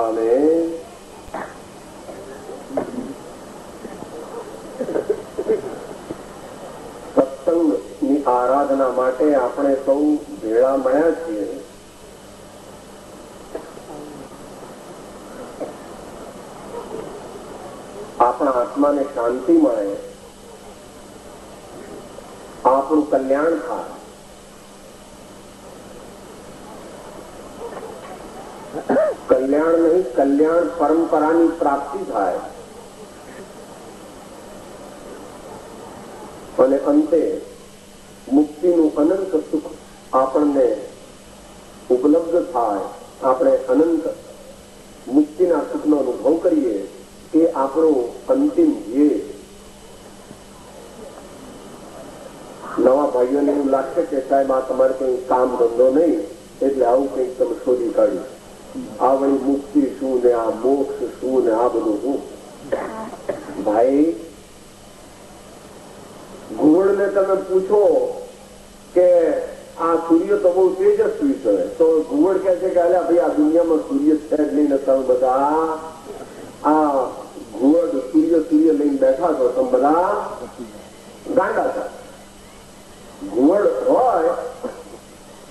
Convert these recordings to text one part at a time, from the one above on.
પામે. સત્સંગની આરાધના માટે આપણે સૌ ભેળા મળ્યા છીએ. આપણા આત્માને શાંતિ મળે, આપણું કલ્યાણ થાય. કલ્યાણ નહીં, કલ્યાણ પરંપરાની પ્રાપ્તિ થાય અને અંતે મુક્તિનું અનંત સુખ આપણને ઉપલબ્ધ થાય. આપણે અનંત મુક્તિના સુખનો અનુભવ કરીએ એ આપણું અંતિમ ધ્યેય. નવા ભાઈઓને એવું લાગશે કે સાહેબ આ તમારે કઈ કામ ધંધો નહીં એટલે આવું કઈક તમે શોધી કાઢ્યું. આ વળી મુક્તિ શું ને આ મોક્ષ શું ને આ બધું શું? ભાઈ, ઘુવડ ને તમે પૂછો કે આ સૂર્ય તો બહુ તેજસ્વી છે, તો ઘુવડ કહે છે કે અલ્યા ભાઈ આ દુનિયામાં સૂર્ય છે જ નહીં ને તમે બધા આ ઘુવડ સૂર્ય લઈને બેઠા છો, તમે બધા ગાંડા છો. ઘુવડ હોય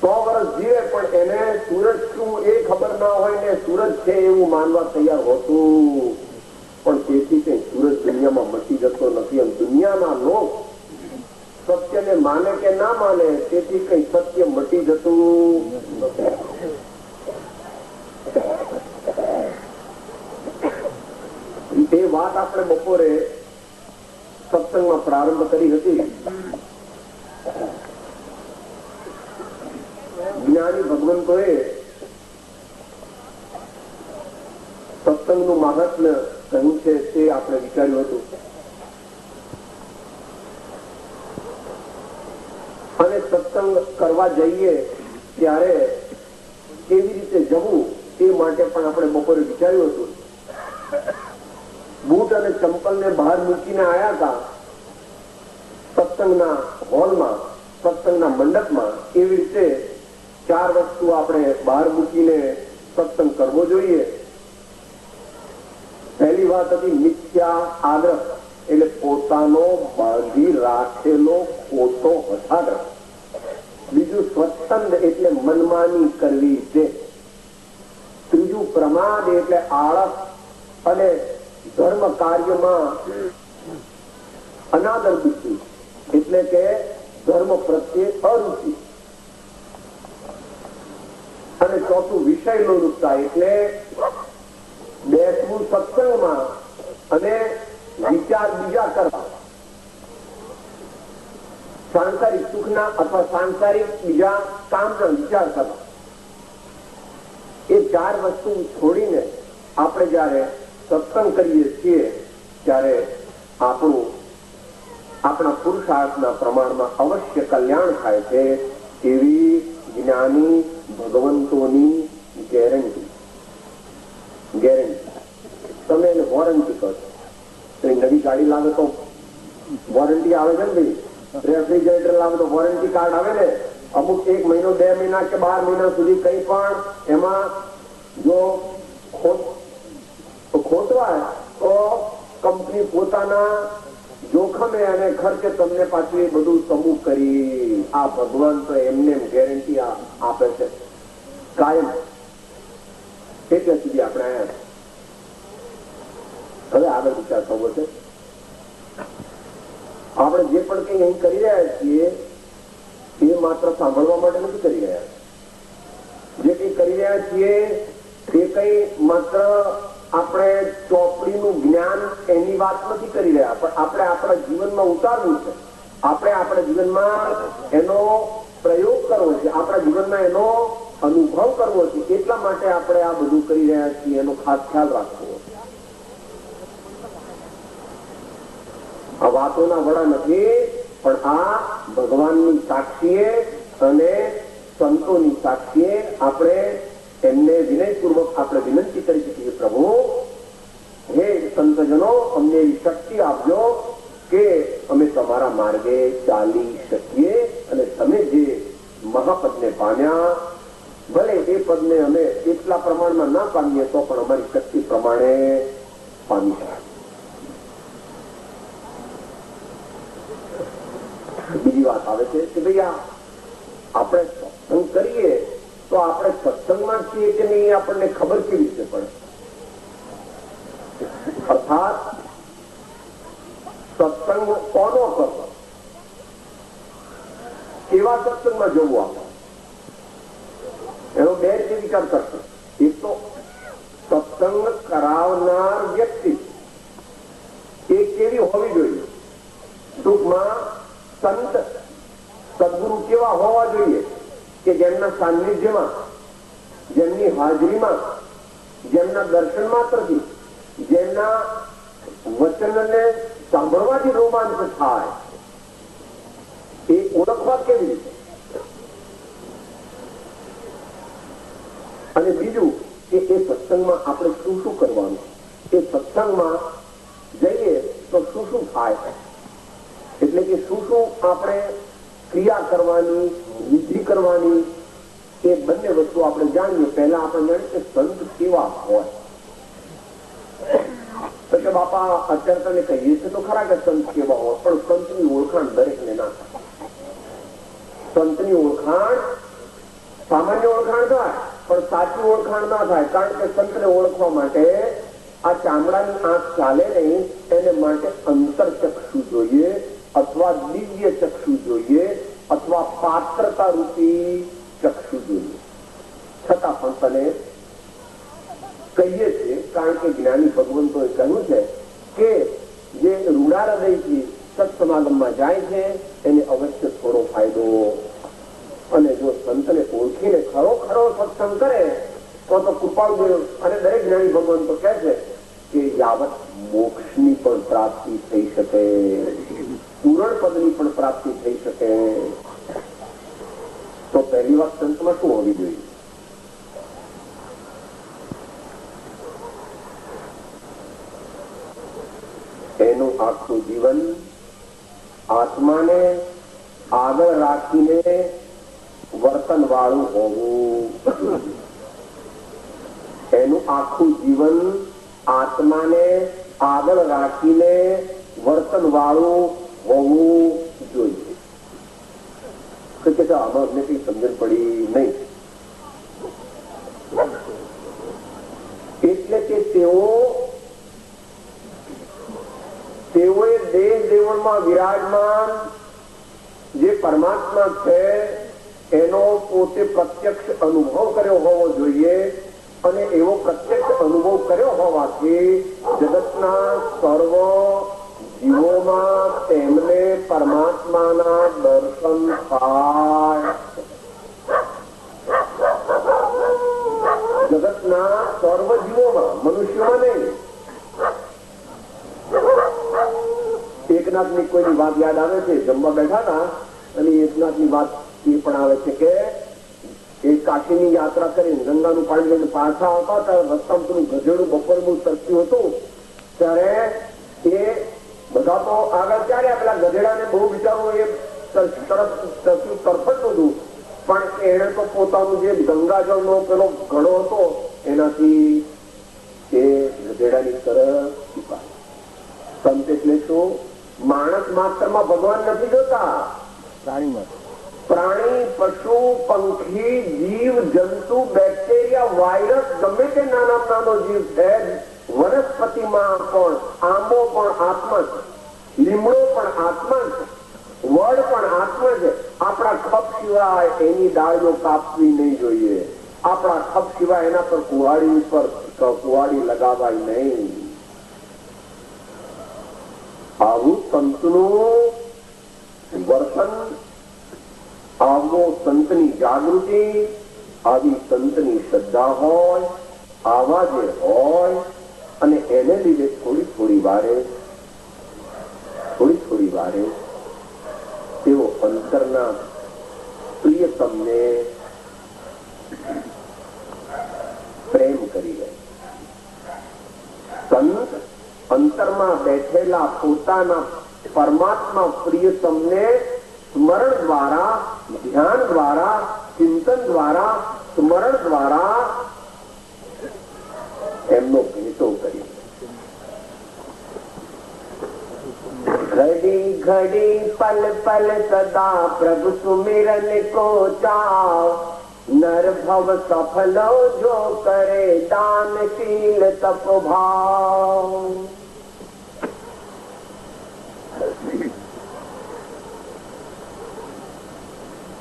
100 વર્ષ જીવે પણ એને સૂરજ શું એ ખબર ના હોય ને સૂરજ છે એવું માનવા તૈયાર હોતું. પણ તેથી કઈ સૂરજ દુનિયામાં મટી જતો નથી. અને દુનિયાના લોક સત્યને માને કે ના માને તેથી કઈ સત્ય મટી જતું નથી. એ વાત આપણે બપોરે સત્સંગમાં પ્રારંભ કરી હતી. જ્ઞાની ભગવંતોએ સત્સંગનું મહાત્મ્ય કહ્યું છે તે આપણે વિચાર્યું હતું. અને સત્સંગ કરવા જઈએ ત્યારે કેવી રીતે જવું તે માટે પણ આપણે બપોરે વિચાર્યું હતું. બૂટ અને ચંપલ ને બહાર મૂકીને આવ્યા હતા સત્સંગના હોલમાં, સત્સંગના મંડપમાં. એવી રીતે 4 વસ્તુ આપણે બહાર મૂકીને સત્સંગ કરવો જોઈએ. પહેલી વાત હતી મિથ્યા આગ્રહ, એટલે પોતાનો બાંધી રાખેલો ખોટો હઠાગ્રહ. બીજું સ્વચ્છંદ એટલે મનમાની કરવી છે. ત્રીજું પ્રમાદ એટલે આળસ અને ધર્મ કાર્યમાં અનાદર બુદ્ધિ, એટલે કે ધર્મ પ્રત્યે અરુચિ. અને ચોથું વિષય લોલુપતા, એટલે બેસવું સત્સંગમાં અને વિચાર બીજા કરવા, સાંસારિક સુખના અથવા સાંસારિક બીજા કામના વિચાર કરવા. એ 4 વસ્તુ છોડીને આપણે જયારે સત્સંગ કરીએ છીએ ત્યારે આપણા પુરુષાર્થના પ્રમાણમાં અવશ્ય કલ્યાણ થાય છે. એવી જ્ઞાની ભગવંતોની ગેરંટી. તમે એને વોરંટી કહો છો. નવી ગાડી લાવે તો વોરંટી આવે છે ને ભાઈ. રેફ્રિજરેટર લાવે તો વોરંટી કાર્ડ આવે ને. અમુક 1 મહિનો 2 મહિના કે 12 મહિના સુધી કઈ પણ એમાં જો ખોટવાય તો કંપની પોતાના જોખમે અને ખર્ચે તમને પાછું એ બધું સમૂહ કરી. આ ભગવાન તો એમને ગેરંટી આપે છે કાયમ. એટલે સુધી આપણે આવ્યા. હવે આગળ વિચાર થવો છે. આપણે જે પણ કઈ અહીં કરી રહ્યા છીએ એ માત્ર સાંભળવા માટે નથી કરી રહ્યા. જે કઈ કરી રહ્યા છીએ તે કઈ માત્ર આપણે ચોપડીનું જ્ઞાન એની વાત નથી કરી રહ્યા, પણ આપણે આપણા જીવનમાં ઉતારવું છે. આપણે આપણા જીવનમાં એનો પ્રયોગ કરવો છે, આપણા જીવનમાં એનો અનુભવ કરવો છે. એટલા માટે આપણે આ બધું કરી રહ્યા છીએ. એનો ખાસ ખ્યાલ રાખવો. આ વાતોના વડા નથી, પણ આ ભગવાનની સાક્ષીએ અને સંતોની સાક્ષીએ આપણે એમને વિનયપૂર્વક આપણે વિનંતી કરી શકીએ. પ્રભુ, હે સંતજનો, અમને એવી શક્તિ આપજો કે અમે તમારા માર્ગે ચાલી શકીએ અને તમે જે મહાપદને પામ્યા, ભલે એ પદને અમે એટલા પ્રમાણમાં ના પામીએ તો પણ અમારી શક્તિ પ્રમાણે પામી શકાય. બીજી વાત આવે છે કે ભાઈ આપણે સત્સંગ કરીએ તો આપણે સત્સંગમાં છીએ કે નહીં આપણને ખબર કેવી રીતે પડે? અર્થાત સત્સંગ કોનો કરવો, કેવા સત્સંગમાં જવું આપણે, એનો બે રીતે વિચાર કરશો. એક તો સત્સંગ કરાવનાર વ્યક્તિ એ કેવી હોવી જોઈએ, ટૂંકમાં સંત સદગુરુ કેવા હોવા જોઈએ કે જેમના સાનિધ્યમાં, જેમની હાજરીમાં, જેમના દર્શન માત્રથી, જેમના વચનને સાંભળવાથી રોમાંચ થાય, એ ઓળખવા કેવી રીતે? અને બીજું કે એ સત્સંગમાં આપણે શું શું કરવાનું, એ સત્સંગમાં જઈએ તો શું શું થાય, એટલે કે શું શું આપણે ક્રિયા કરવાની, વિધિ કરવાની, એ બંને વસ્તુ આપણે જાણીએ. પહેલા આપણે જાણીએ કે સંત કેવા હોય. તો કે બાપા અત્યારે તને કહીએ છીએ તો ખરા કે સંત કેવા હોય, પણ સંતની ઓળખાણ દરેકને ના થાય. સંતની ઓળખાણ સામાન્ય ઓળખાણ થાય પણ સાચી ઓળખાણ ના થાય. કારણ કે સંતને ઓળખવા માટે આ ચામડાની આંખ ચાલે નહીં, એને માટે અંતર ચક્ષુ જોઈએ, અથવા દિવ્ય ચક્ષુ જોઈએ, અથવા પાત્રતા રૂપી ચક્ષુ જોઈએ. છતાં પણ તને કહીએ છીએ, કારણ કે જ્ઞાની ભગવંતોએ કહ્યું છે કે જે રૂડા હૃદયથી સત્સમાગમમાં જાય છે એને અવશ્ય થોડો ફાયદો, અને જો સંતને ઓળખીને ખરો સત્સંગ કરે તો કૃપાળુદેવ અને દરેક જ્ઞાની ભગવંતો કહે છે કે યાવત મોક્ષની પણ પ્રાપ્તિ થઈ શકે, પૂરણ પદની પણ પ્રાપ્તિ થઈ શકે. તો પહેલી વાત સંતમાં શું હોવી જોઈએ? એનું આખું જીવન આત્માને આગળ રાખીને વર્તન વાળું હોવું. એનું આખું જીવન આત્માને આગળ રાખીને વર્તન વાળું હોવું જોઈએ. આમાં અમને કઈ સમજણ પડી નહીં. એટલે કે તેઓએ દેહ દેવળમાં વિરાજમાન જે પરમાત્મા છે એનો પોતે પ્રત્યક્ષ અનુભવ કર્યો હોવો જોઈએ, અને એવો પ્રત્યક્ષ અનુભવ કર્યો હોવાથી જગતના સર્વ જીવોમાં તેમને પરમાત્માના દર્શન થાય. જગતના સર્વ જીવોમાં, મનુષ્યોમાં નહીં. એકનાથની કોઈની વાત યાદ આવે છે. જમવા બેઠા હતા અને એકનાથની વાત એ પણ આવે છે કે એ કાશીની યાત્રા કરીને ગંગાનું પાણી લઈને પાછા આવતા ત્યારે રસ્તામાં પેલું ગધેડું બપોર બહુ તરસ્યું હતું, ત્યારે એ બધા તો આગળ ચાલ્યા, પેલા ગધેડાને બહુ બિચારું એ તરસ્યું તરફડતું હતું, પણ એને તો પોતાનું જે ગંગાજળનો પેલો ઘડો હતો એનાથી એ ગધેડાની તરફ છુપાય. સંત એટલે શું? માણસ માત્રમાં ભગવાન નથી જોતા, પ્રાણી, પશુ, પંખી, જીવ જંતુ, બેક્ટેરિયા, વાયરસ, ગમે તે નાનો જીવ છે. વનસ્પતિમાં પણ આંબો પણ આત્મા છે, લીમડો પણ આત્મા છે, વડ પણ આત્મા છે. આપણા ખપ સિવાય એની ડાળીઓ કાપવી નહીં જોઈએ. આપણા ખપ સિવાય એના પર કુવાડી લગાવાય નહીં. આવું સંતનું વર્તન, આવો સંતની જાગૃતિ, આવી સંતની શ્રદ્ધા હોય, આવા જે હોય, અને એને લીધે થોડી થોડી વારે તેઓ અંતરના પ્રિયતમને પ્રેમ કરી લે. સંત અંતરમાં બેઠેલા પોતાના પરમાત્મા પ્રિયતમને સ્મરણ દ્વારા, ધ્યાન દ્વારા, ચિંતન દ્વારા સ્મરણ દ્વારા એમનો ભેટો કર્યો. ઘડી ઘડી પલ પલ સદા પ્રભુ સુમિરન કો ચાવ, નર ભવ સફલો જો કરે દાનશીલ તપ ભાવ.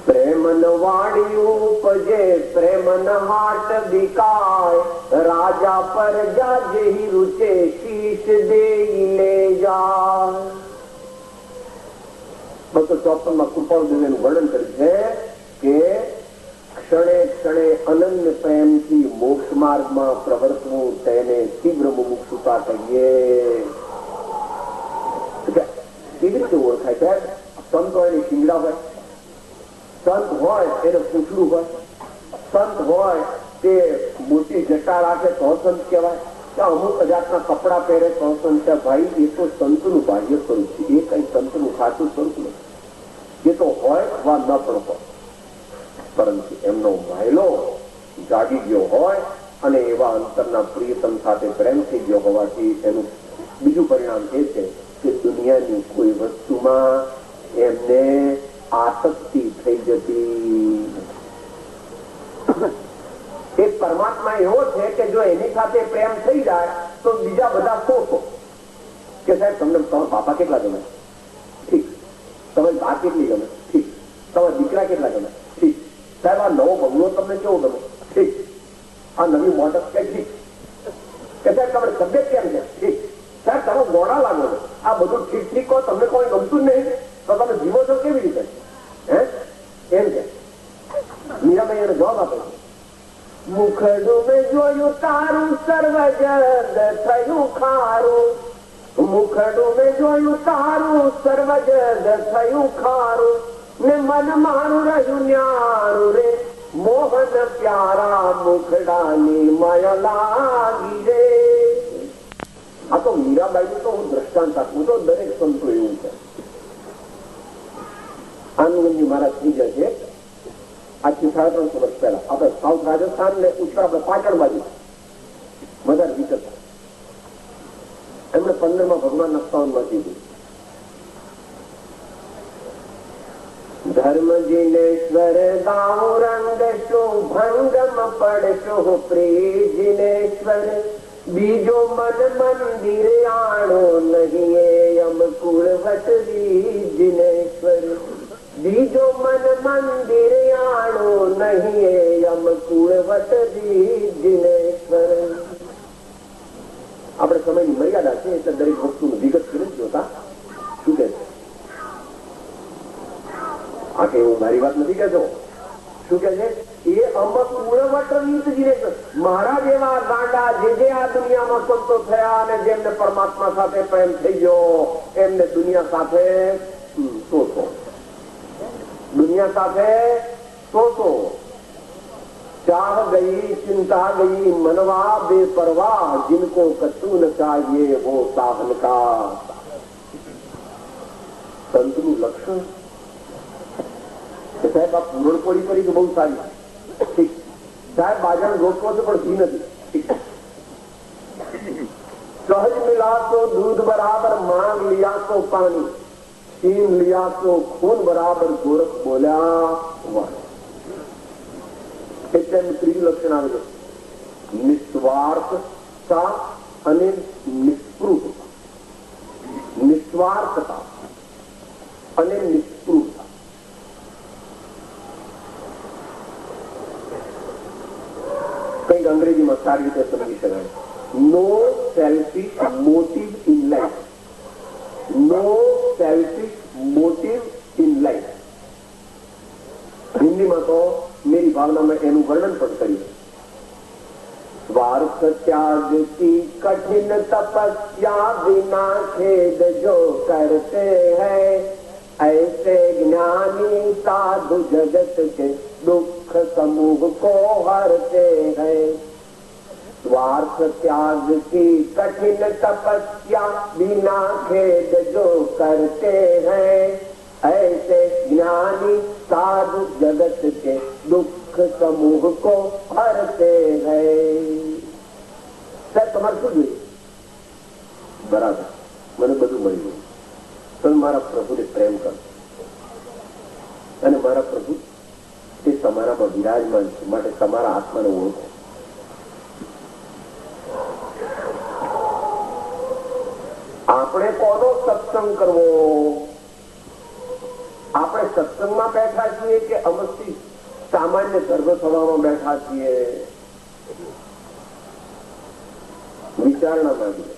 પ્રેમન વાણી ઉપજે પ્રેમન હાટ વિકાય, રાજા પર જાજે રૂચે શીશ દે લે જાય. 254 માં કૃપાળદેવનું વર્ણન કર્યું છે કે ક્ષણે ક્ષણે અનન્ય પ્રેમથી મોક્ષ માર્ગમાં પ્રવર્તવું તેને તીવ્ર મુમુક્ષુતા કહીએ. કેવી રીતે ઓળખાય છે? સંત હોય એની શિંગડા હોય, સંત હોય એને પૂછડું હોય, સંત હોય તે મોટી જટા રાખે તો સંત કહેવાય, કે અમુક જાતના કપડા પહેરે તો સંત. ભાઈ એ તો સંતનું બાહ્ય સ્વરૂપ છે, એ કઈ સંતનું ખાતું સ્વરૂપ નથી. એ તો હોય વા ન પણ હોય, પરંતુ એમનો મહેલો જાગી ગયો હોય અને એવા અંતરના પ્રિયતમ સાથે પ્રેમ થઈ ગયો હોવાથી એનું બીજું પરિણામ એ છે કે દુનિયાની કોઈ વસ્તુમાં એમને આસક્તિ થઈ જતી. એક પરમાત્મા એવો છે કે જો એની સાથે પ્રેમ થઈ જાય તો બીજા બધા શોધો કે સાહેબ તમને તમારા બાપા કેટલા ગમે, ઠીક. તમારી બા કેટલી ગમે, ઠીક. તમારા દીકરા કેટલા ગમે, ઠીક. સાહેબ આ નવો બંગલો તમને કેવો ગમે, ઠીક. આ નવી મોટર કે ઠીક. કે સાહેબ તમારી તબિયત કેમ છે, ઠીક. સાહેબ તમે ગોળા લાગો છો, આ બધું ઠીક ઠીક કહો, તમને કોઈ ગમતું જ નહીં તો તમે જીવો છો કેવી રીતે? એમ કે મીરાબાઈ એને જવાબ આપે, મુખડું મેં જોયું તારું સર્વ જગ થયું ખારું, મુખડું મેં જોયું તારું સર્વ જગ થયું ખારું, ને મન મારું રહ્યું ન્યારું રે, મોહન પ્યારા મુખડાની માયા લાગી રે. આ તો મીરાબાઈ તો હું દ્રષ્ટાંત આપું તો દરેક સંતો એવું છે. આનંદજી મહારાજ થઈ જાય છે આજથી 350 વર્ષ પહેલા. આપણે સાઉથ રાજસ્થાન ને ઉત્તર આપણે પાટણ બાજુ વધારે વિકસતા. એમણે 15 ભગવાનના સ્થાનમાં કીધું, ધર્મ જીનેશ્વર ગાઉ રંગ શું ભંગમ પડશું પ્રિય જીનેશ્વર, બીજો મન મંદિર આણો નહીં અમ કુળવટરી જીનેશ્વર, બીજો મન મંદિર આણો નહીં અમ કુળવટરી જીનેશ્વર. આપણે સમયની મર્યાદા છે એટલે દરેક વસ્તુનું વિગત કરી જોતા શું કે છે. આ કે હું મારી વાત નથી કહેતો, શું કે છે એ અમુક કુળવટ જીનેશ્વર. મારા જેવા ગાંડા જે આ દુનિયામાં સંતો થયા અને જેમને પરમાત્મા સાથે પ્રેમ થઈ ગયો એમને દુનિયા સાથે શોધો, દુનિયા સાથે શોધો. ચાહ ગઈ ચિંતા ગઈ मनवा बेपरवाह, जिनको कछु न चाहिए वो साहन का. સંતનું લક્ષણ સાહેબ આ પૂરણપોળી કરી તો બહુ સારી, ઠીક. સાહેબ બાજણ રોટલો છે પણ ઘી નથી, ઠીક. સહજ મિલા તો दूध बराबर, मांग लिया तो पानी, छीन लिया तो खून बराबर, गोरख बोल्या वाणी. એટલે ત્રીજું લક્ષણ આવે છે નિસ્વાર્થતા અને નિસ્પૃહતા. નિસ્વાર્થતા અને નિસ્પૃહતા. કંઈક અંગ્રેજીમાં સારી રીતે સમજી શકાય. No selfish motive in life, no selfish motive in life. हिंदीમાં તો मेरी भावना में एनु वर्णन पण કર્યું. स्वार्थ त्याग की कठिन तपस्या बिना खेद जो करते हैं, ऐसे ज्ञानी साधु जगत के दुख समूह को हरते हैं. स्वार्थ त्याग की कठिन तपस्या बिना खेद जो करते हैं, ऐसे ज्ञानी साधु जगत के दुख दुख समूह को हरते हैं। સાહેબ તમારે શું જોઈએ? બરાબર, મને બધું મળી ગયું, તમે મારા પ્રભુને પ્રેમ કરો અને મારા પ્રભુ તે તમારામાં વિરાજમાન છે, માટે તમારા આત્માને ઓળખો. આપણે કોનો સત્સંગ કરવો? આપણે સત્સંગમાં બેઠા છીએ કે અમસ્તી સામાન્ય ગર્ભ સભામાં બેઠા છીએ? વિચારણા માંગીએ.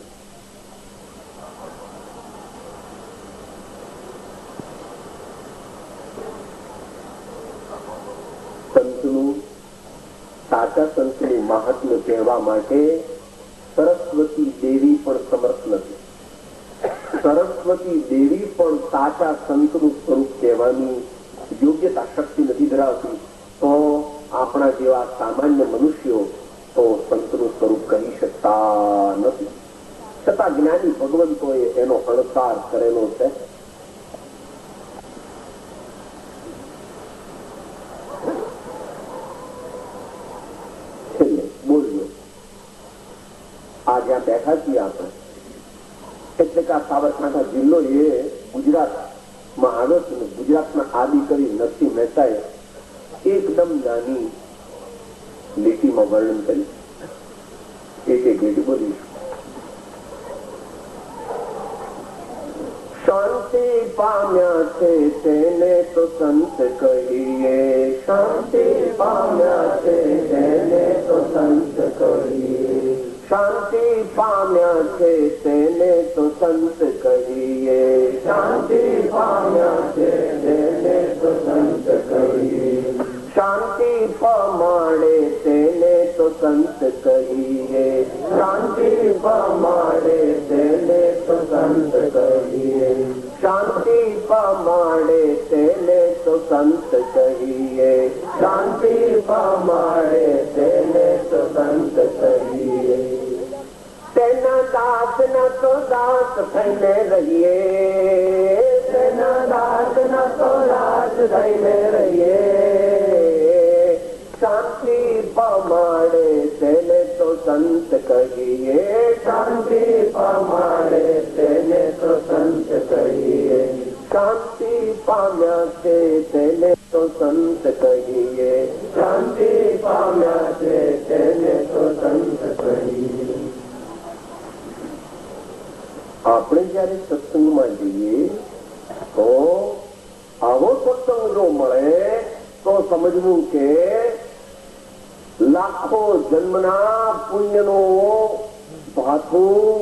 સંતનું, સાચા સંતનું મહાત્મ્ય કહેવા માટે સરસ્વતી દેવી પણ સમર્થ નથી. સરસ્વતી દેવી પણ સાચા સંતનું સ્વરૂપ કહેવાની યોગ્યતા, શક્તિ નથી ધરાવતી. તો આપણા જેવા સામાન્ય મનુષ્યો તો સંતનું સ્વરૂપ કહી શકતા નથી. છતાં જ્ઞાની ભગવંતોએ એનો અણસાર કરેલો છે. બોલ્યો આ જ્યાં બેઠા છીએ આપણે, એટલે કે આ સાબરકાંઠા જિલ્લો એ ગુજરાતમાં આવ્યો છે. ગુજરાતના આદિ કરી નરસિંહ મહેતાએ એકદમ નાની લીટીમાં વર્ણન કરી. એક એક લીટી બોલીશું. શાંતિ પામ્યા છે તેને તો સંત કહીએ, શાંતિ પામ્યા છે તેને તો સંત કહીએ, શાંતિ પામ્યા છે તેને તો સંત કહીએ, શાંતિ પામ્યા છે તેને તો સંત કહીએ, શાંતિ પમાડે તેને તો સંત કહીએ, શાંતિ પમાડે તેને તો સંત કહીએ, શાંતિ પમાડે તેને તો સંત કહીએ, શાંતિ પમાડે તેને તો સંત કહીએ. તેના દાસ ના તો દાસ થઈને રહીએ, તેના દાસ ના તો દાસ થઈને રહીએ, શાંતિ પમાડે તેને તો સંત કહીએ, શાંતિ પમાડે તેને તો સંત કહીએ, શાંતિ પામ્યા છે તેને તો સંત કહીએ, શાંતિ પામ્યા છે તેને તો સંત કહીએ. આપણે જયારે સત્સંગમાં જઈએ તો આવો સત્સંગ જો મળે તો સમજવું કે લાખો જન્મના પુણ્યનો ભાથું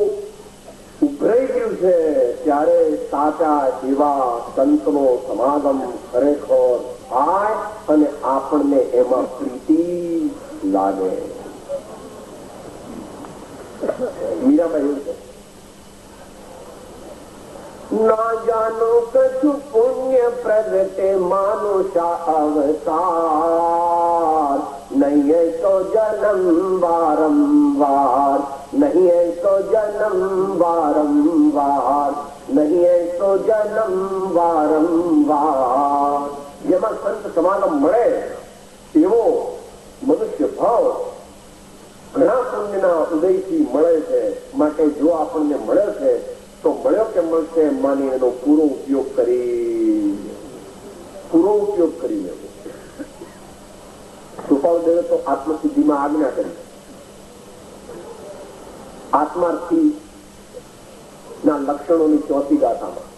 ઉભરાઈ ગયું છે. ત્યારે સાચા જેવા સંતનો સમાગમ ખરેખર થાય અને આપણને એમાં પ્રીતિ લાગે. મીરાબાઈ એવું છે, ના જાનો કછું પુણ્ય પ્રગટે માનુષા અવતાર, નહીં તો જન્મ વારંવાર, નહીં તો જન્મ વારંવાર, નહીં તો જન્મ વારંવાર. જેમાં સંત સમાગમ મળે એવો મનુષ્ય ભાવ ઘણા પુણ્યના ઉદયથી મળે છે. માટે જો આપણને મળે છે તો મળ્યો કે મળશે માની એનો પૂરો ઉપયોગ કરી લેવો. કૃપાળદેવે તો આત્મસિદ્ધિમાં આજ્ઞા કરી. આત્માર્થી ના લક્ષણોની ચોથી ગાથામાં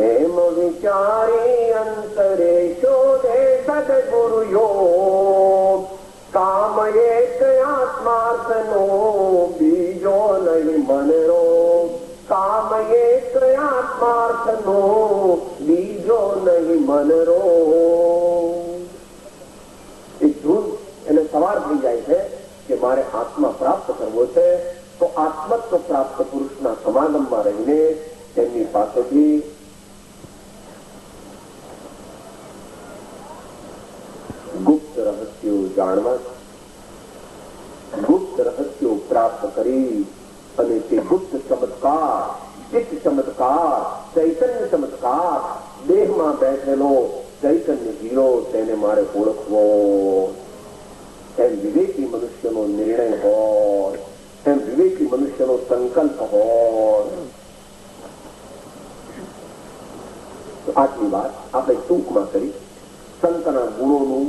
એમ વિચારી અંતરે શોધે સદગુરુ યોગ, કામ એક આત્માર્થનો બીજો નહીં મનરો, કામ એક આત્માર્થનો બીજો નહીં મનરો. એક ધૂન એને સવાર થઈ જાય છે કે મારે આત્મા પ્રાપ્ત કરવો છે. તો આત્મત્વ પ્રાપ્ત પુરુષના સમાગમમાં રહીને તેમની પાસેથી ગુપ્ત રહસ્યો જાણવા, ગુપ્ત રહસ્યો પ્રાપ્ત કરી અને તે ગુપ્ત ચમત્કાર, ચિત્ત ચમત્કાર, ચૈતન્ય ચમત્કાર દેહમાં બેઠેલો ચૈતન્ય હીરો તેને મારે ઓળખવો, એમ વિવેકી મનુષ્યનો નિર્ણય હોય, એમ વિવેકી મનુષ્યનો સંકલ્પ હોય. આટલી વાત આપણે ટૂંકમાં કરી. સંતના ગુણોનું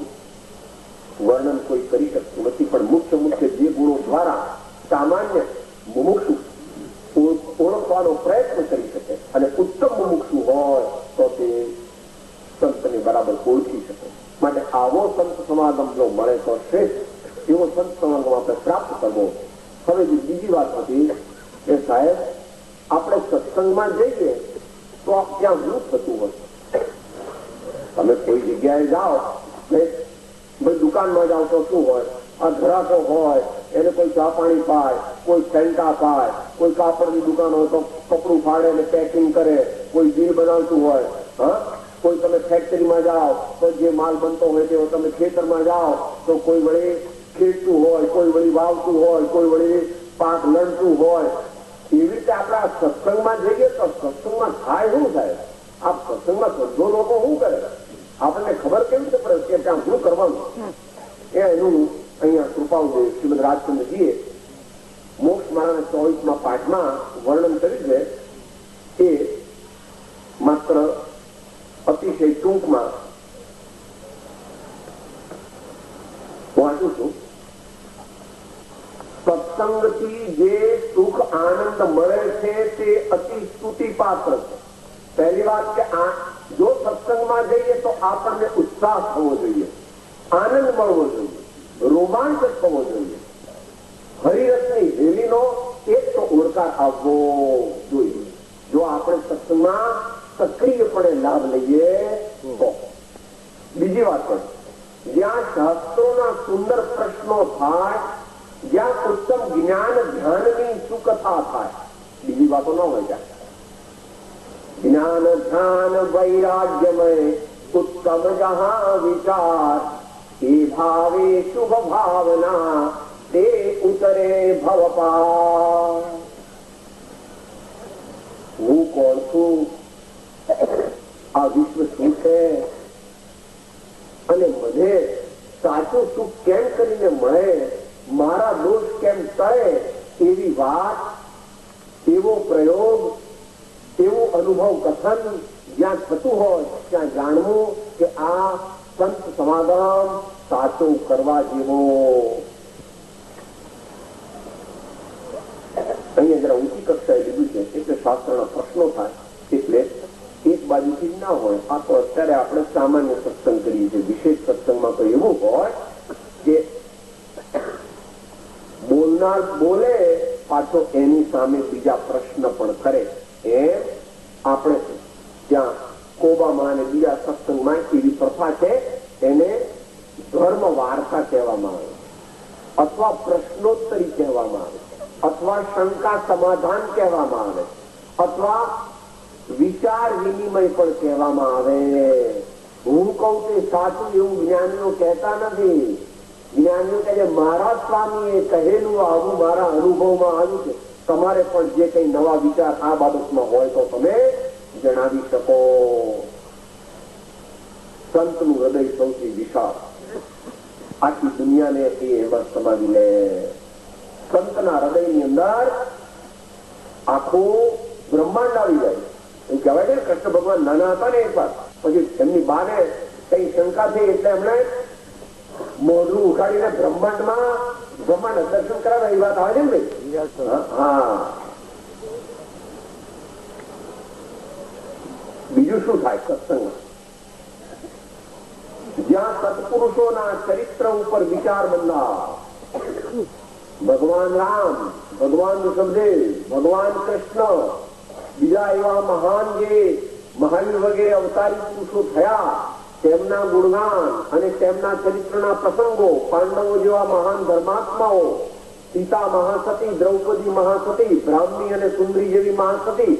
વર્ણન કોઈ કરી શકતું નથી, પણ મુખ્ય મુખ્ય જે ગુણો દ્વારા સામાન્ય મુમુક્ષુ ઓળખવાનો પ્રયત્ન કરી શકે અને ઉત્તમ મુમુક્ષુ હોય તો તે સંતને બરાબર ઓળખી શકે. માટે આવો સંત સમાગમ જો મળે તો શ્રેષ્ઠ એવો સંત સમાગમ આપણે પ્રાપ્ત કરવો. હવે જે બીજી વાત હતી એ સાહેબ, આપણે સત્સંગમાં જઈએ તો ત્યાં શું થતું હોય? તમે કોઈ જગ્યાએ જાઓ, ભાઈ દુકાનમાં જાઓ તો શું હોય? આ ગ્રાહકો હોય એને કોઈ ચા પાણી પાય, કોઈ સેન્ટા પાય, કોઈ કાપડની દુકાન હોય તો કપડું ફાડે ને પેકિંગ કરે, કોઈ બિલ બનાવતું હોય, કોઈ તમે ફેક્ટરીમાં જાઓ તો જે માલ બનતો હોય તેવો, તમે ખેતરમાં જાઓ તો કોઈ વળી ખેડતું હોય, કોઈ વળી વાવતું હોય, કોઈ વળી પાક લણતું હોય. એવી રીતે આપણે સત્સંગમાં જઈએ તો સત્સંગમાં થાય શું થાય? આ સત્સંગમાં બધો લોકો શું કરે? આપણને ખબર કેવી રીતે પડે કે ત્યાં શું કરવાનું? એનું અહીંયા કૃપાઉદય શ્રીમદ રાજચંદ્રજીએ મોક્ષ માળાના 24મા પાઠમાં વર્ણન કર્યું છે. એ માત્ર અતિશય ટૂંકમાં વાંચું છું. સત્સંગથી જે સુખ આનંદ મળે છે તે અતિ સ્તુતિ પાત્ર છે. પહેલી વાત કે જો સત્સંગમાં જઈએ તો આપણને ઉત્સાહ થવો જોઈએ, આનંદ મળવો જોઈએ, રોમાંચક થવો જોઈએ, હરિરસની હેલીનો એક તો ઓળકાર આવવો જોઈએ. જો આપણે સત્સંગમાં સક્રિયપણે લાભ લઈએ તો. બીજી વાત છે, જ્યાં શાસ્ત્રોના સુંદર પ્રશ્નો થાય, જ્યાં ઉત્તમ જ્ઞાન ધ્યાનની સુકથા થાય, બીજી વાતો ન હોય ત્યાં જ્ઞાન ધ્યાન વૈરાગ્યમય ઉત્તમ જહાં વિચાર એ ભાવે શુભ ભાવના તે ઉતરે ભવપાર. હું કોણ છું? આ વિશ્વ શું છે? અને મને સાચું સુખ કેમ કરીને મળે, મારા દોષ કેમ ટળે, એવી વાત, એવો પ્રયોગ, એવું અનુભવ કથન જ્યાં થતું હોય ત્યાં જાણવું કે આ સંત સમાગમ સાચો કરવા જેવો. અહીંયા જરા ઊંચી કક્ષાએ લીધું છે એટલે શાસ્ત્રના પ્રશ્નો થાય એટલે એક બાજુથી ના હોય. આ તો અત્યારે આપણે સામાન્ય સત્સંગ કરીએ છીએ. વિશેષ સત્સંગમાં તો એવું હોય કે બોલનાર બોલે, પાછો એની સામે બીજા પ્રશ્ન પણ કરે. એમ આપણે ત્યાં કોબામાં અને બીજા સત્સંગમાં એવી પ્રથા છે, એને ધર્મ વાર્તા કહેવામાં આવે, અથવા પ્રશ્નોત્તરી કહેવામાં આવે, અથવા શંકા સમાધાન કહેવામાં આવે, અથવા વિચાર વિનિમય પણ કહેવામાં આવે. હું કઉ તે સાચું એવું જ્ઞાનીઓ કહેતા નથી. જ્ઞાનીઓ કહે છે મારા સ્વામીએ કહેલું આવું મારા અનુભવમાં આવ્યું છે, તમારે પણ જે કઈ નવા વિચાર આ બાબતમાં હોય તો તમે જણાવી શકો. સંતનું હૃદય સૌથી વિશાળ, આખી દુનિયાને એમાં સમાવી લે. સંતના હૃદયની અંદર આખું બ્રહ્માંડ આવી જાય. એવું કહેવાય છે કૃષ્ણ ભગવાન નાના હતા ને એક વાર, પછી એમની બાને કઈ શંકા થઈ એટલે એમણે મોઢું ઉઘાડીને બ્રહ્માંડ દર્શન કરાવે. એ વાત આવે છે ને ભાઈ? હા. બીજું શું થાય સત્સંગમાં? જ્યાં સત્પુરુષોના ચરિત્ર ઉપર વિચાર બંધાય, ભગવાન રામ, ભગવાન ઋષભદેવ, ભગવાન કૃષ્ણ, બીજા એવા મહાન જે મહાવીર વગેરે અવતારી પુરુષો થયા, તેમના ગુણગાન અને તેમના ચરિત્રના પ્રસંગો, પાંડવો જેવા મહાન ધર્માત્માઓ, સીતા મહાસતી, દ્રૌપદી મહાસતી, બ્રાહ્મણી અને સુંદરી જેવી મહાસતી,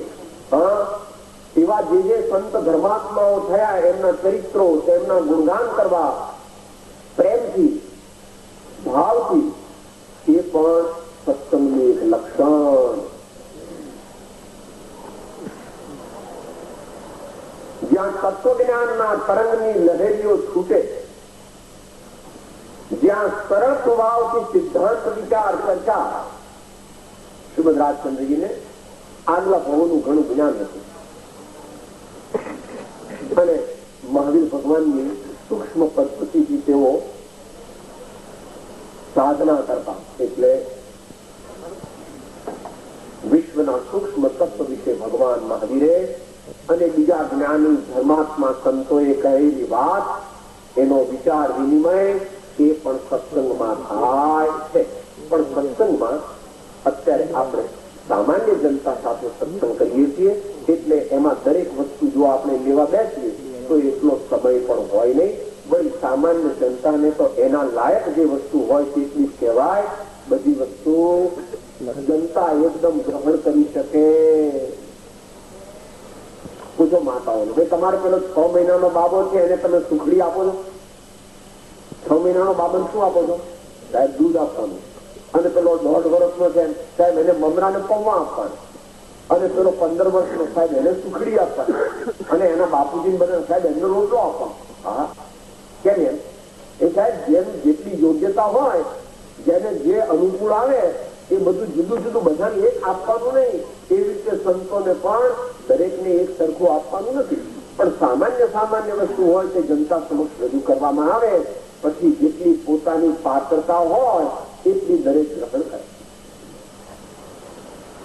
એવા જે સંત ધર્માત્માઓ થયા, એમના ચરિત્રો, તેમના ગુણગાન કરવા પ્રેમથી, ભાવથી, એ પણ સત્સંગનું એક લક્ષણ. જ્યાં તત્વજ્ઞાનના તરંગની લહેરીઓ છૂટે, જ્યાં સરળ સ્વભાવથી સિદ્ધાંત વિચાર ચર્ચા, શ્રીમદ રાજચંદ્રજીને આગલા ભાવોનું ઘણું જ્ઞાન હતું અને મહાવીર ભગવાનની સૂક્ષ્મ પદ્ધતિથી તેઓ સાધના કરતા, એટલે વિશ્વના સૂક્ષ્મ તત્વ વિશે ભગવાન મહાવીરે અને બીજા જ્ઞાની ધર્માત્મા સંતોએ કહેલી વાત, એનો વિચાર વિનિમય એ પણ સત્સંગમાં થાય છે. પણ સત્સંગમાં અત્યારે આપણે સામાન્ય જનતા સાથે સત્સંગ કરીએ છીએ, એટલે એમાં દરેક વસ્તુ જો આપણે લેવા બેસીએ તો એટલો સમય પણ હોય નહીં. વળી સામાન્ય જનતાને તો એના લાયક જે વસ્તુ હોય તેટલી કહેવાય. બધી વસ્તુ જનતા એકદમ ગ્રહણ કરી શકે. પૂછો માતાઓને, ભાઈ તમારે પેલો 6 મહિનાનો બાબો છે એને તમે સુખડી આપો છો? 6 મહિનાનો બાબોને શું આપો છો? સાહેબ દૂધ આપવાનું. અને પેલો 1.5 વર્ષનો છે સાહેબ એને મમરાને પૌવા આપવાનું. અને પેલો 15 વર્ષનો સાહેબ એને સુખડી આપવાની. અને એના બાપુજી બધા સાહેબ એમનો રોટલો આપવાનો. હા, કેમ એમ? એ સાહેબ જેમ જેટલી યોગ્યતા હોય, જેને જે અનુકૂળ આવે એ બધું જુદું જુદું બધાને એક આપવાનું નહીં. એવી રીતે સંતોને પણ દરેકને એક સરખું આપવાનું નથી. પણ સામાન્ય સામાન્ય વસ્તુ હોય તે જનતા સમક્ષ રજૂ કરવામાં આવે, પછી જેટલી પોતાની પાત્રતા હોય એટલી દરેક ગ્રહણ કરે.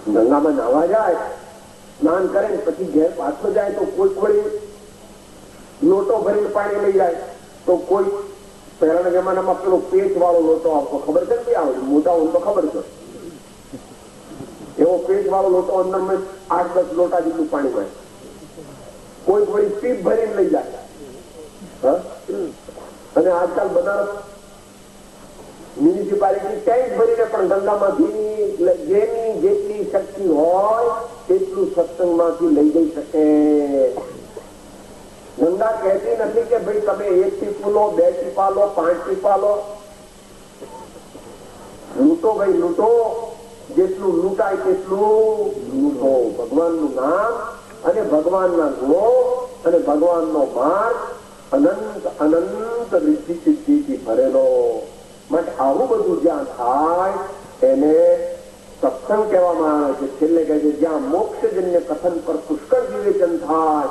ગંગામાં નાવા જાય, સ્નાન કરે, પછી ઘેર પાછો જાય તો કોઈ લોટો ભરીને પાણી લઈ જાય, તો કોઈ પહેલાના જમાનામાં પેલો પેચ વાળો લોટો આવતો, ખબર છે ને? આવે મોટા હોય તો ખબર છે. એવો પેચ વાળો લોટો અંદર 8-10 લોટા જેટલું પાણી હોય. કોઈ વળી પીપ ભરીને લઈ જાય. અને આજકાલ બધા મ્યુનિસિપાલિટી ટેન્ક ભરીને પણ ગંગામાંથી જેની જેટલી શક્તિ હોય તેટલું સત્સંગમાંથી લઈ જઈ શકે. ગંગા કહેતી નથી કે ભાઈ તમે 1 ટીપું લો, 2 ટીપા લો, 5 ટીપા લો. લૂંટો ભાઈ લૂંટો, જેટલું લૂંટાય તેટલું લૂંટો. ભગવાનનું નામ અને ભગવાનના ગુણો અને ભગવાનનો માર્ગ અનંત અનંત રિદ્ધિ સિદ્ધિથી ભરેલો. માટે આવું બધું જ્યાં થાય એને સત્સંગ કહેવામાં આવે છે. છેલ્લે કહે છે જ્યાં મોક્ષજન્ય કથન પર પુષ્કળ વિવેચન થાય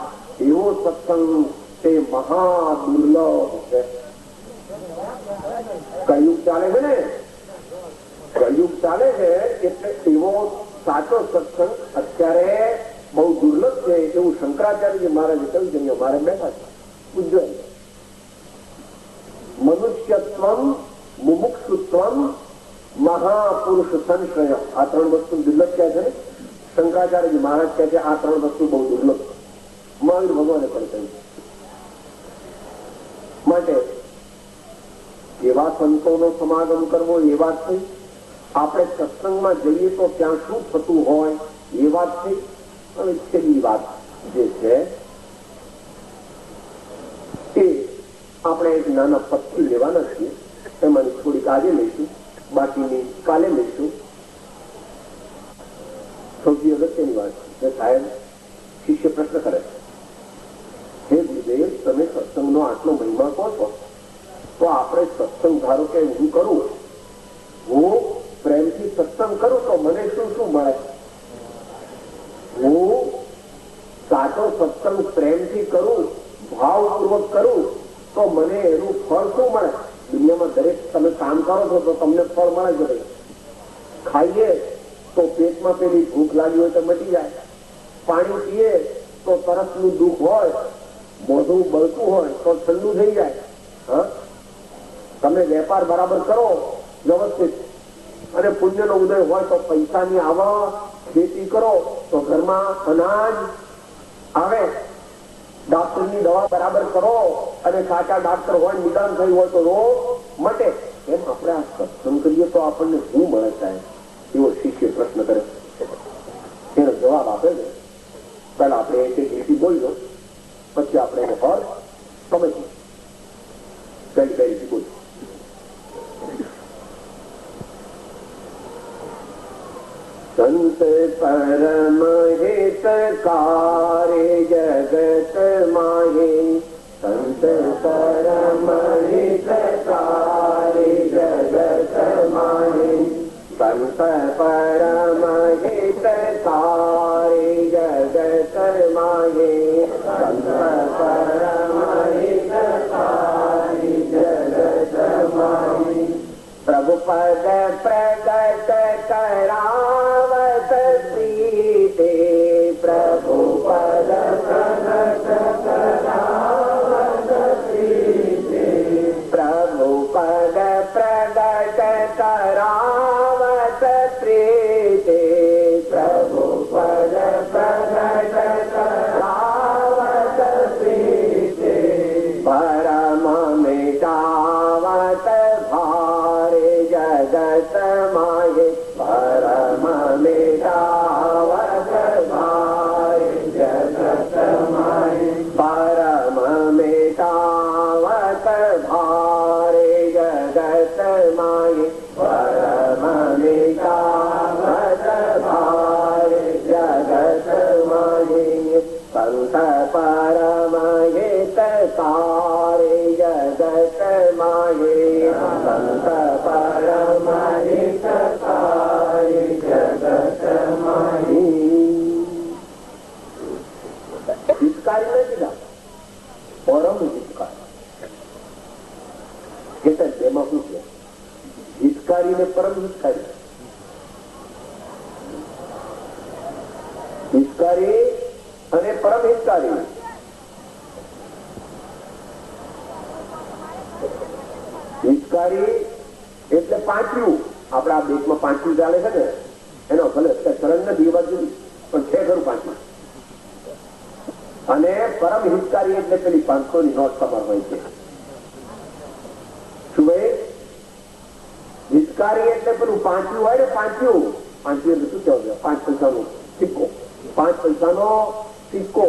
એવો સત્સંગ તે મહા દુર્લભ છે. કળિયુગ ચાલે છે ને, કળિયુગ ચાલે છે એટલે એવો સાચો સત્સંગ અત્યારે બહુ દુર્લભ છે એવું શંકરાચાર્ય મહારાજે કહ્યું છે. મારે બેઠા છે પૂજ્ય મનુષ્યત્વમ મુમુક્ષુત્વમ મહાપુરુષ સંશ્રય, આ 3 વસ્તુ દુર્લભ કહે છે ને શંકરાચાર્ય મહારાજ કહે છે. આ 3 વસ્તુ બહુ દુર્લભ મહાવીર ભગવાને પણ કહ્યું. માટે એવા સંતોનો સમાગમ કરવો એ વાત થઈ. આપણે સત્સંગમાં જઈએ તો ત્યાં શું થતું હોય એ વાત થઈ. હવે છેલ્લી વાત જે છે એ આપણે એક નાના પક્ષી લેવાના છીએ. એમાંની થોડીક આજે લઈશું, બાકીની કાલે લઈશું. સૌથી અગત્યની વાત છે સાહેબ, શિષ્ય પ્રશ્ન કરે, હે ગુરુદેવ તમે સત્સંગનો આટલો મહિમા કહો છો, તો આપણે સત્સંગ ધારો કે હું કરું, હું પ્રેમથી સત્સંગ કરું તો મને શું શું મળે? હું સાચો સત્સંગ પ્રેમથી કરું, ભાવપૂર્વક કરું તો મને એનું ફળ શું મળે? દુનિયામાં દરેક તમે કામ કરો છો તો તમને ફળ મળે છે. ખાઈએ તો પેટમાં પેલી ભૂખ લાગી હોય તો મટી જાય. પાણી પીએ તો તરસનું દુઃખ હોય, મોઢું બળતું હોય તો ઠંડુ થઈ જાય. તમે વેપાર બરાબર કરો વ્યવસ્થિત અને પુણ્યનો ઉદય હોય તો પૈસાની આવક, ખેતી કરો તો ઘરમાં અનાજ આવે. ડોક્ટરની દવા બરાબર કરો અને સાચા ડોક્ટર હોય, નિદાન થયું હોય તો રોગ મટે. એમ આપણે આ સત્સંગ કરીએ તો આપણને શું મળે સાહેબ? એવો શિષ્ય પ્રશ્ન કરે. એનો જવાબ આપે છે. પહેલા આપણે એક લીટી બોલ્યો, પછી આપણે એનો અર્થ સમજીએ. કઈ લીટી બોલ. સંત પરમ હિતકારે જગત માં પરમહિતકારે જગતમયે સંત પરમહિતકારે જગતમયે. હિતકારી નથી ના પરમ હિતકારી. એમાં શું છે? હિતકારી ને પરમ હિતકારી. હિતકારી અને પરમ હિતકારી. હિતકારી એટલે પાંચયું. આપડા દેશમાં પાંચયું ચાલે છે ને, એનો ભલે ચરણ નથી એ બાજુ પણ છે ખરું પાંચયું. અને પરમ હિતકારી એટલે પેલી 500 ની નોટ ખબર હોય છે. શું ભાઈ? હિતકારી એટલે પેલું પાંચયું હોય ને, પાંચયું એટલે શું કહેવાય? 5 પૈસાનો સિક્કો. 5 પૈસાનો સિક્કો.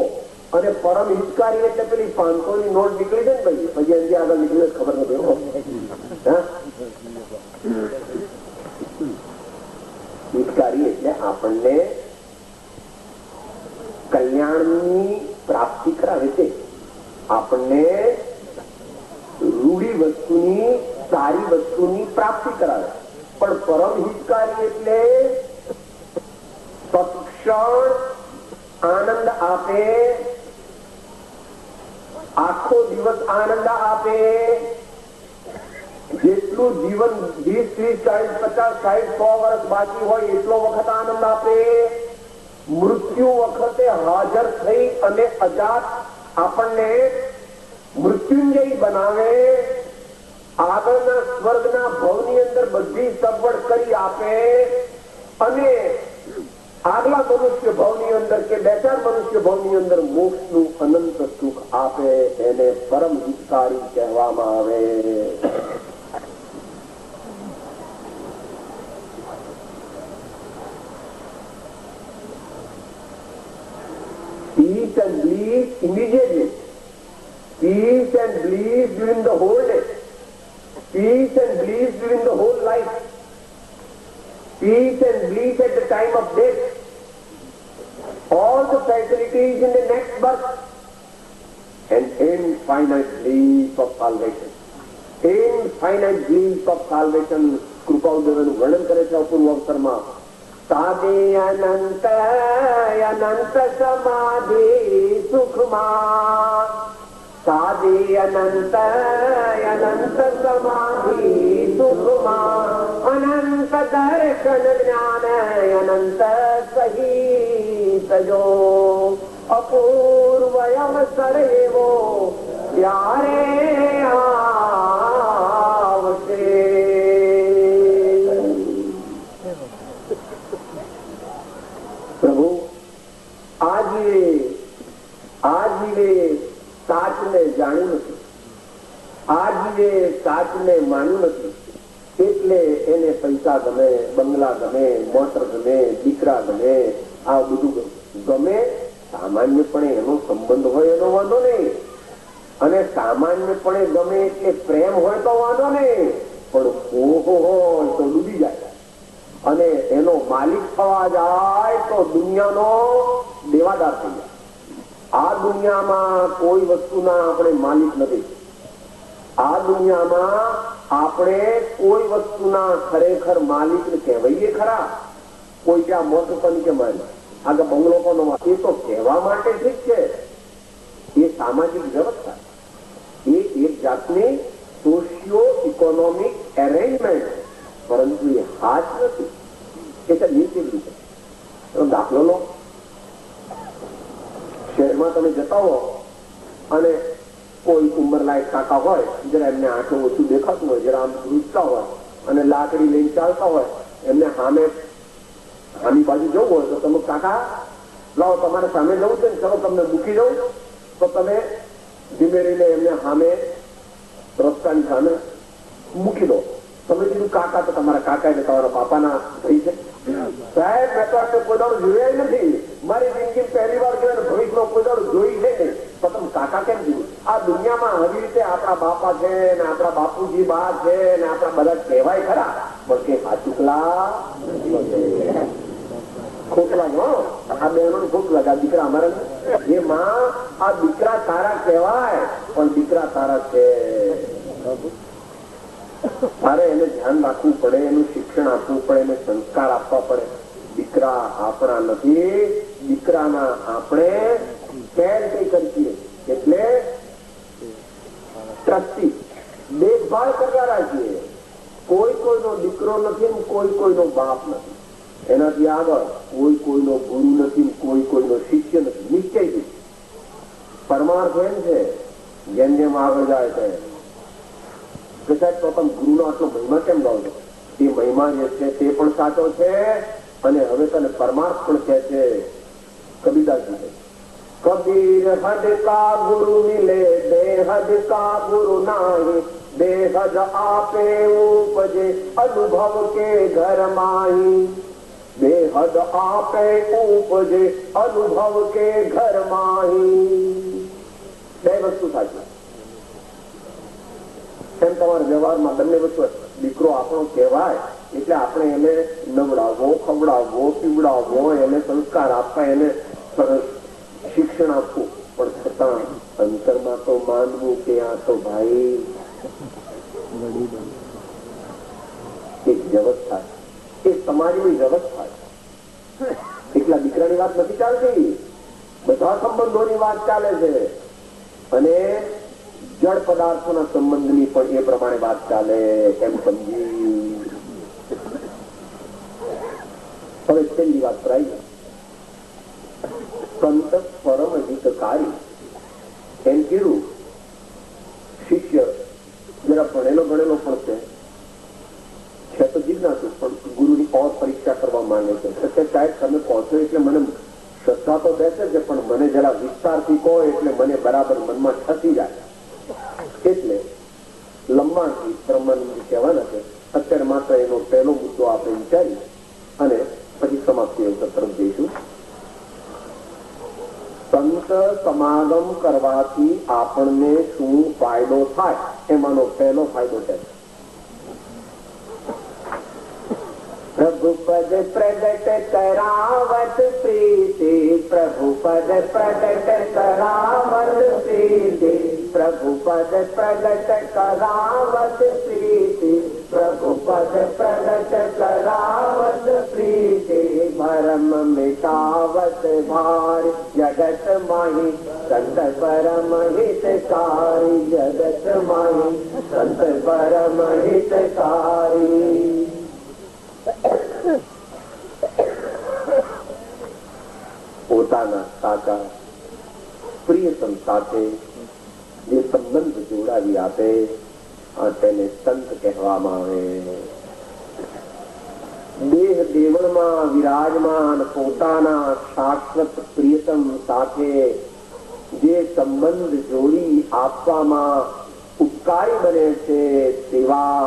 અને પરમ હિતકારી એટલે પેલી 500 ની નોટ નીકળી છે ને ભાઈ, પછી એની આગળ નીકળી ખબર નથી. હિતકારી એટલે આપણને કલ્યાણની પ્રાપ્તિ કરાવે છે. આપણને રૂઢી વસ્તુની, સારી વસ્તુની પ્રાપ્તિ કરાવે. પણ પરમ હિતકારી એટલે તત્ક્ષણ આનંદ આપે, આખો દિવસ આનંદ આપે. જેટલું જીવન 20, 30, 40, 50, 60, 100 વર્ષ બાકી હોય એટલો વખત આનંદ આપે. મૃત્યુ વખતે હાજર થઈ અને અજાત આપણને મૃત્યુંજય બનાવે. આગળના સ્વર્ગના ભવની અંદર બધી સગવડ કરી આપે. અને આગલા મનુષ્ય ભવની અંદર કે 2-4 મનુષ્ય ભવની અંદર મોક્ષનું અનંત સુખ આપે. એને પરમ હિતકારી કહેવામાં આવે. Peace and bliss immediately. Peace and bliss during the whole day. Peace and bliss during the whole life. Peace and bliss at the time of death. All the facilities in the next birth. And infinite bliss of salvation. Infinite bliss of salvation. કૃપાઉદેવનું વર્ણન કરે છે અપૂર્વ અવસરમાં. સાદે અનંત અનંત સમાધિ સુખમાં. સાદે અનંત અનંત સમાધિ સુખમાં. અનંત દર્શન જ્ઞાન અનંત સહિત જો. અપૂર્વ અવસર એવો ત્યારે આવશે. પ્રભુ આજીવે સાચને જાણ્યું નથી, આજીવે સાચને માન્યું નથી. એટલે એને પૈસા ગમે, બંગલા ગમે, મોટર ગમે, દીકરા ગમે, આ બધું ગમે. સામાન્યપણે એનો સંબંધ હોય એનો વાંધો નહીં. અને સામાન્યપણે ગમે એટલે પ્રેમ હોય તો વાંધો નહીં. પણ ઓહો હોય તો ડૂબી જાય. અને એનો માલિક થવા જાય તો દુનિયાનો દેવાદાર થઈ જાય. આ દુનિયામાં કોઈ વસ્તુના આપણે માલિક નથી. આ દુનિયામાં આપણે કોઈ વસ્તુના ખરેખર માલિક કહેવાઈએ ખરા. કોઈ ત્યાં મોટું પણ કે માલિક, આગળ બંગલો કોનો, એ તો કહેવા માટે ઠીક છે. એ સામાજિક વ્યવસ્થા, એ એક જાતની સોશિયો ઇકોનોમિક એરેન્જમેન્ટ. પરંતુ એ હાથ નથી. એટલે નીચે રીતે દાખલો લો. શહેરમાં તમે જતા હો અને કોઈ ઉંમરલાયક કાકા હોય, જરા એમને આંખો ઓછું દેખાતું હોય, જરા આમ રૂચતા હોય અને લાકડી લઈને ચાલતા હોય, એમને સામી બાજુ જવું હોય તો તમે કાકા લાવો તમારે સામે જવું છે ને, ચલો તમને મૂકી જવું. તો તમે ધીમે રહીને એમને સામે રસ્તાની સામે મૂકી દો. તમે કીધું કાકા તો તમારા કાકા એટલે તમારા બાપાના થઈ છે. સાહેબ મેં તો આપણે કોઈ દાડો જોયા નથી. મારી જિંદગી પહેલી વાર જોયા, ભવિષ્યમાં કોઈ દાડો જોઈ છે નહીં. તો તમે કાકા કેમ કીધું? આ દુનિયામાં આવી રીતે આપણા બાપા છે ને આપણા બાપુજી બા છે ને આપણા બધા કહેવાય ખરા, પણ કે સાચુકલા ખોટલા. આ બહેનો ખોટ લાગે, દીકરા અમારે એ માં આ દીકરા તારા કહેવાય પણ દીકરા તારા છે, તારે એને ધ્યાન રાખવું પડે, એનું શિક્ષણ આપવું પડે, એને સંસ્કાર આપવા પડે. દીકરા આપણા નથી, દીકરાના આપણે કેર કરીએ એટલે ટ્રસ્ટી દેખભાળ કરતા રાખીએ. કોઈ કોઈનો દીકરો નથી, કોઈ કોઈનો બાપ નથી, એનાથી આગળ કોઈ કોઈનો ગુરુ નથી, કોઈ કોઈનો શિષ્ય નથી. નિશ્ચયથી પરમાર્થ એમ છે, જેમ જેમ આગળ જાય છે કે સાહેબ તો તમે ગુરુનો આટલો મહિમા કેમ ગાવ છો? એ મહિમા જે છે તે પણ સાચો છે અને હવે તને પરમાર્થ પણ કહે છે. કબીરદાસજી કબીર હદ કા ગુરુ મિલે બેહદ કા ગુરુ નાહી, બેહદ આપે ઉપજે અનુભવ કે ઘર માહી, બેહદ આપે ઉપજે અનુભવ કે ઘર માહી. બે વસ્તુ સાચી. એમ તમારા વ્યવહારમાં બંને વસ્તુ. દીકરો આપણો કહેવાય એટલે આપણે એને નવડાવવો, ખવડાવવો, પીવડાવવો, એને સંસ્કાર આપવા, એને શિક્ષણ આપવું, પણ છતાં અંતરમાં તો માનવું કે આ તો ભાઈ એક વ્યવસ્થા, એ તમારી વ્યવસ્થા છે. એકલા દીકરાની વાત નથી ચાલતી, બધા સંબંધોની વાત ચાલે છે અને જળ પદાર્થોના સંબંધની પણ એ પ્રમાણે વાત ચાલે એમ સમજી. હવે છેલ્લી વાત પર આવી. સંત પરમ હિતકારી એમ કીધું. શિષ્ય જરા ભણેલો ગણેલો પણ છે તો જિજ્ઞાસુ, પણ ગુરુની ઓર પરીક્ષા કરવા માંગે છે. સાહેબ તમે કહો છો એટલે મને શ્રદ્ધા તો બેસે છે, પણ મને જરા વિસ્તારથી કહો એટલે મને બરાબર મનમાં ઠસી જાય. એટલે લંબાણથી બ્રહ્માનંદ કહેવાના છે. અત્યારે માત્ર એનો પહેલો મુદ્દો આપણે વિચારી અને પછી સમાપ્તિ તરફ જઈશું. સંત સમાગમ કરવાથી આપણને શું ફાયદો થાય? એમાંનો પહેલો ફાયદો છે પ્રભુપદ પ્રગટ કરાવત પ્રીતિ, પ્રભુપદ પ્રગટ કરાવત પ્રીતિ, પ્રભુપદ પ્રગટ કરાવત પ્રીતિ, પ્રભુપદ પ્રગટ કરાવત પ્રીતિ, ભરમ મિટાવત ભાર જગત માહી, સંત પરમ હિતકારી, જગત માહી સંત પરમ હિતકારી. પોતાના સાચા પ્રિયતમ સાથે જે સંબંધ જોડાવી આપે તેને સંત કહેવામાં આવે. દેહ દેવળમાં વિરાજમાન પોતાના શાશ્વત પ્રિયતમ સાથે જે સંબંધ જોડી આપવામાં ઉપકારી બને છે તેવા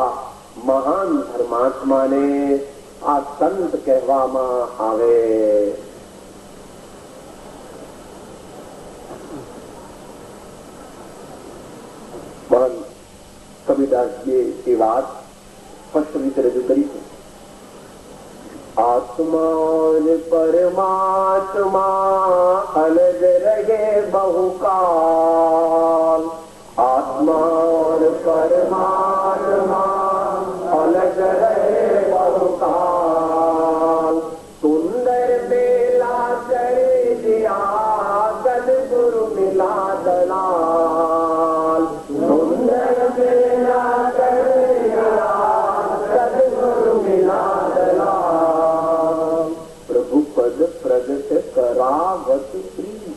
મહાન ધર્માત્માને આ સંત કહેવામાં આવે. મહાન કબીરદાસજીએ એ વાત સ્પષ્ટ રીતે રજૂ કરી છે. આત્માન પરમાત્મા અલગ રહે બહુકાલ, આત્માન પરમાત્મા અલગ રહે બહુકાલ, સુંદર બેલા કરે દિયા ગદ ગુરુ મિલા દલાલ, સુંદર બેલા કરે દિયા ગદ ગુરુ મિલા દલાલ, પ્રભુ પદ પ્રગટ કરાવત પ્રીતિ.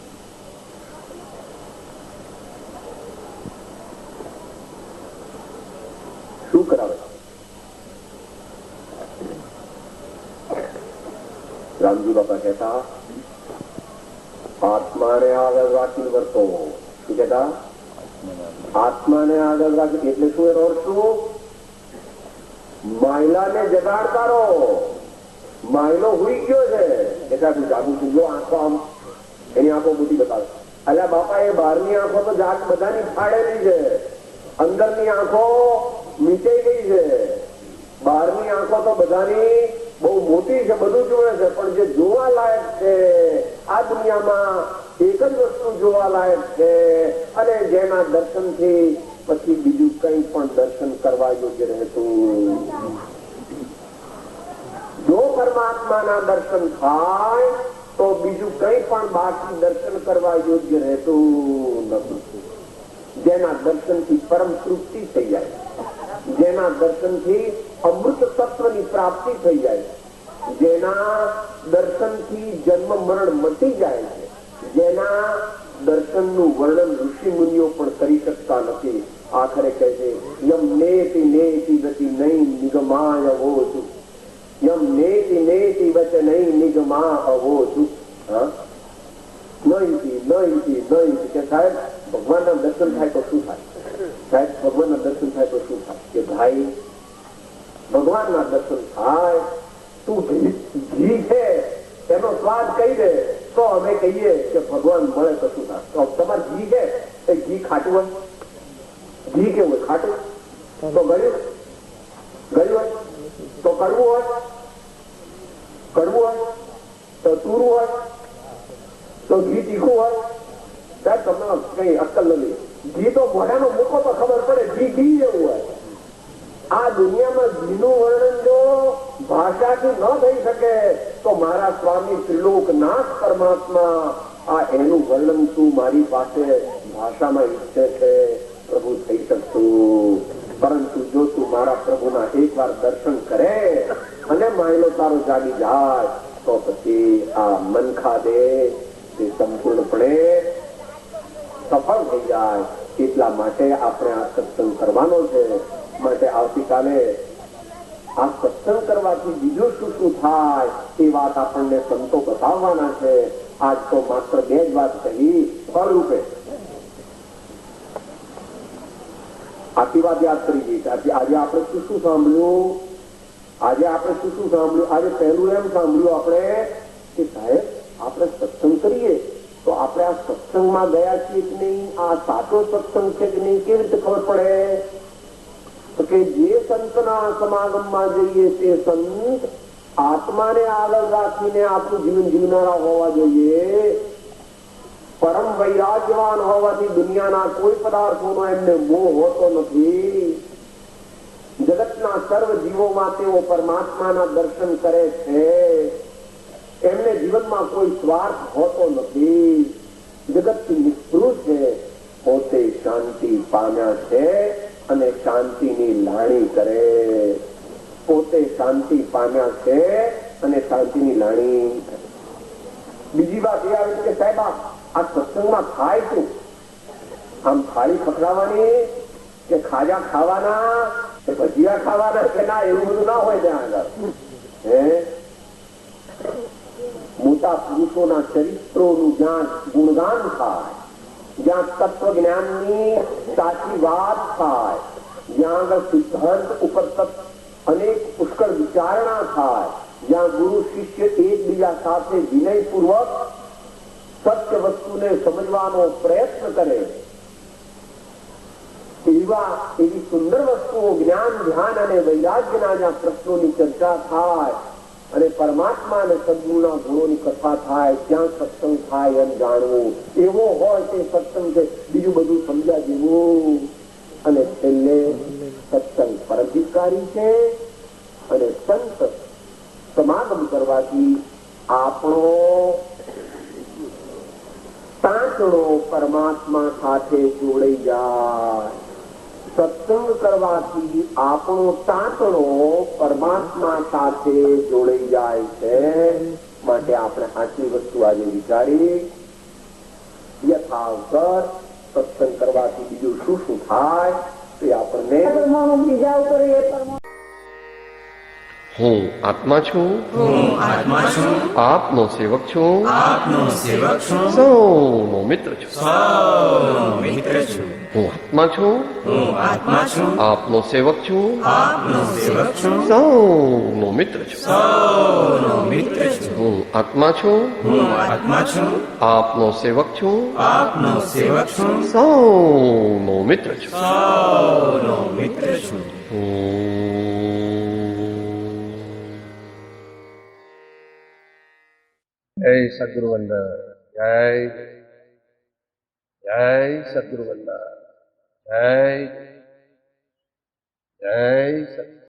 શું કરાવે? રામજી બાપા કહેતા આત્માને આગળ રાખીને વર્તો. શું કહેતા? આત્માને આગળ રાખી એટલે શું? એનો અર્થ શું? મહિલાને જગાડતા રહો. મહિલો હુઈ ગયો છે એટલે તું જાગું છું. જો આંખો આમ એની આંખો બુદ્ધિ બતાવે. અલ્યા બાપા એ બહારની આંખો તો જાગ બધાની ફાડેલી છે, અંદરની આંખો મીચાઈ ગઈ છે. બહારની આંખો તો બધાની બહુ મોટી છે, બધું જોવે છે, પણ જે જોવા લાયક છે આ દુનિયામાં એક જ વસ્તુ જોવાલાયક છે, અને જેના દર્શનથી પછી બીજું કંઈ પણ દર્શન કરવા યોગ્ય રહેતું. જો પરમાત્માના દર્શન થાય તો બીજું કંઈ પણ બાકી દર્શન કરવા યોગ્ય રહેતું નથી. જેના દર્શનથી પરમ તૃપ્તિ થઈ જાય, જેના દર્શનથી અમૃત તત્વની પ્રાપ્તિ થઈ જાય, જેના દર્શનથી જન્મ મરણ મટી જાય છે, જેના દર્શનનું વર્ણન ઋષિ મુનિઓ પણ કરી શકતા નથી. આખરે કહે છે યમ નેતિ નેતિ ગતિ નહીં નિગમાય અવોચુ, યમ નેતિ નેતિ વચ નહીં નિગમા અવોચુ. નહીં કે સાહેબ ભગવાનના દર્શન થાય તો શું થાય? સાહેબ ભગવાનના દર્શન થાય તો શું થાય? કે ભાઈ ભગવાનના દર્શન થાય, તું ઘી છે એનો સ્વાદ કહી દે તો અમે કહીએ કે ભગવાન મળે તો શું થાય? તો તમારે ઘી છે એ ઘી ખાટું હોય, ઘી કેવું હોય? ખાટું તો ગળ્યું હોય તો કડવું હોય, કડવું હોય તો તુરું હોય, તો ઘી તીખું હોય. સાહેબ તમને કઈ અક્કલ નથી. ઘી તો મોઢાનો મૂકો તો ખબર પડે ઘી ઘી જેવું હોય. આ દુનિયામાં ઘીનું વર્ણન જો ભાષાથી ન થઈ શકે તો મારા સ્વામી ત્રિલોકનાથ પરમાત્મા આ એનું વર્ણન તું મારી પાસે ભાષામાં ઈચ્છે છે પ્રભુ થઈ શકતું. પરંતુ જો તું મારા પ્રભુના એકવાર દર્શન કરે અને માયલો તારો જાગી જાય તો પછી આ મનખા દે તે સંપૂર્ણપણે સફળ થઈ જાય. એટલા માટે આપણે આ સત્સંગ કરવાનો છે. માટે આવતીકાલે આ સત્સંગ કરવાથી બીજું શું શું થાય એ વાત આપણને સંતો બતાવવાના છે. આજ તો માત્ર 2 જ વાત કહી ફળ રૂપે. આખી વાત યાદ કરી ગઈ. આજે આપણે શું શું સાંભળ્યું? આજે પહેલું એમ સાંભળ્યું આપણે કે સાહેબ આપણે સત્સંગ કરીએ તો આપણે આ સત્સંગમાં ગયા છીએ કે નહીં, આ સાચો સત્સંગ છે કે નહીં, કેવી રીતે ખબર પડે? તો કે જે સંતના સમાગમમાં જઈએ તે સંત આત્માને આગળ રાખીને આપણું જીવન જીવનારા હોવા જોઈએ. પરમ વૈરાગ્યવાન હોવાથી દુનિયાના કોઈ પદાર્થોનો એમને મોહ હોતો નથી. જગતના સર્વ જીવોમાં તેઓ પરમાત્માના દર્શન કરે છે. એમને જીવનમાં કોઈ સ્વાર્થ હોતો નથી. જગતથી નિસ્પૃહ છે. પોતે શાંતિ પામ્યા છે અને શાંતિની લાણી કરે. પોતે શાંતિ પામ્યા છે અને શાંતિની લાણી. બીજી વાત એ આવે છે કે સાહેબ આ સત્સંગમાં થાય શું? આમ થાળી ખખડાવવાની કે ખાજા ખાવાના કે ભજીયા ખાવાના કે ના, એવું બધું ના હોય ત્યાં આગળ. મોટા પુરુષોના ચરિત્રોનું જ્યાં ગુણગાન થાય, જ્યાં તત્વજ્ઞાનની સાચી વાત થાય, જ્યાં આગળ સિદ્ધાંત ઉપર અનેક પુષ્કળ વિચારણા થાય, જ્યાં ગુરુ શિષ્ય એકબીજા સાથે વિનયપૂર્વક સત્ય વસ્તુને સમજવાનો પ્રયત્ન કરે, એવી સુંદર વસ્તુઓ જ્ઞાન ધ્યાન અને વૈરાગ્યના જ્યાં પ્રશ્નોની ચર્ચા થાય અને પરમાત્મા અને સદગુણના ગુણોની કથા થાય, ત્યાં સત્સંગ થાય એમ જાણવું. એવો હોય તે સત્સંગ છે. બીજું બધું સમજ્યા જેવું. અને છેલ્લે સત્સંગ પરધિકારી છે અને સંત સમાગમ કરવાથી આપણો તાંતણો પરમાત્મા સાથે જોડાઈ જાય. સત્સંગ કરવાથી આપણો તાંતણો પરમાત્મા સાથે જોડાઈ જાય છે. માટે આપણે આટલી વસ્તુ આજે વિચારી યથાવસર સત્સંગ કરવાથી બીજું શું શું થાય તે આપણને. હું આત્મા છું, આપનો સેવક છું, સૌનો મિત્ર છું. હું આત્મા છું, આપનો સેવક છું, સૌનો મિત્ર છું. હું આત્મા છું, આપનો સેવક છું, સૌનો મિત્ર છું. જય સદગુરુ વંદન. જય જય સદગુરુ વલ્લભ જય જય સદગુરુ